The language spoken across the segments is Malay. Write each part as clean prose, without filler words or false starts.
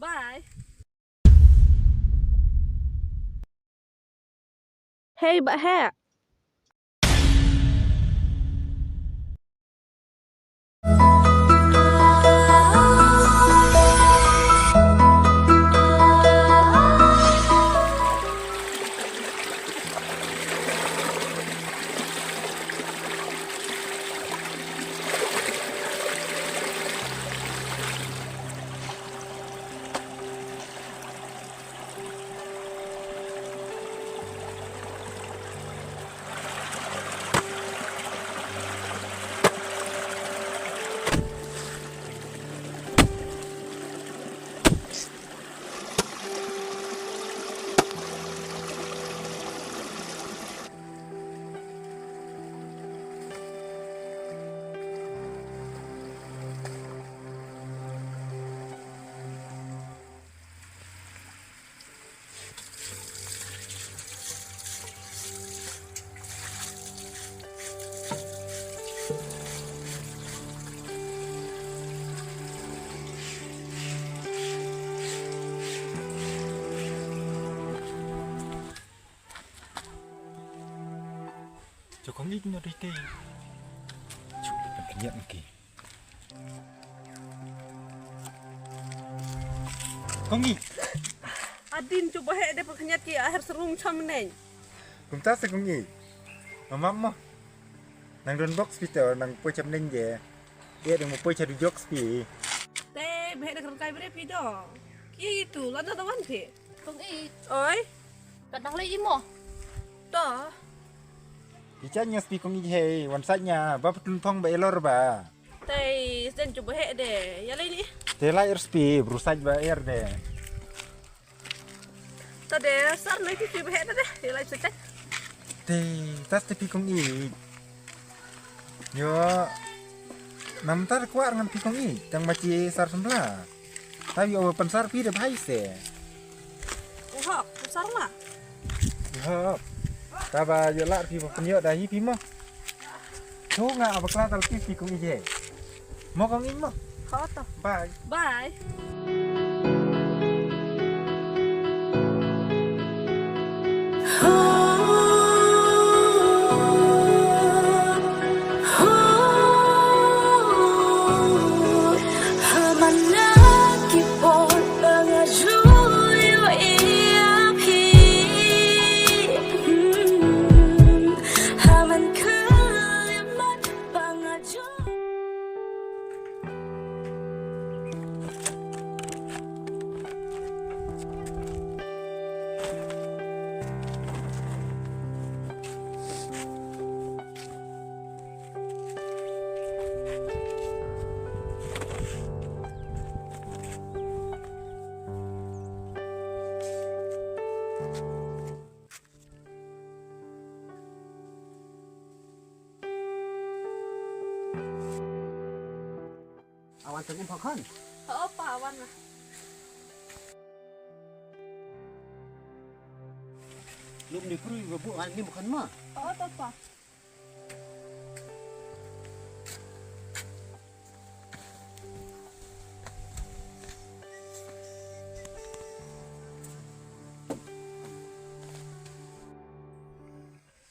Bye. Hey, but hey. Cho con ít nó đi tê chụp được cái nhận kì con nghỉ Adin coba hek dia perkenyat ki akhir serum macam ni. cũng ta sẽ con nghỉ mà mắm mà nàng đơn box video nàng poi chấm ninh về dia đừng một poi chadu jok spi Teh, behek dah kerkai beri pido. Ki itu, lada tawan ki. Kung Oi, kadang lagi mo. dah. Bicaranya spi con nghỉ hey wansanya bapak tun phong baelor ba Teh, sen coba hek deh. Ya lain ni. tela air spi berusaha bayar deh Tadi sar ni ki behek dah deh. Ya lain secek. teh tas tapi con nghỉ yo nam tar kuat dengan pikong i tang maci sar sembla tapi o pensar pi de bhai se Uhak, besar lah. yo taba yo lar pi penyo dah hi pi mo thu nga apa kla tal pi pikong i je mo kong i mo Kau tu. bye Bye. Awan tengah pakan. Apa awan lah. Lum ni perlu ibu hal ni bukan mah. Kau tu apa?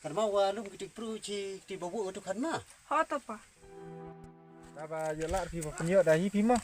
Karena wa lum kita perlu ci bawa untuk kan mah. Kau tu apa? taba yo lar pi penyo dah hi pi mo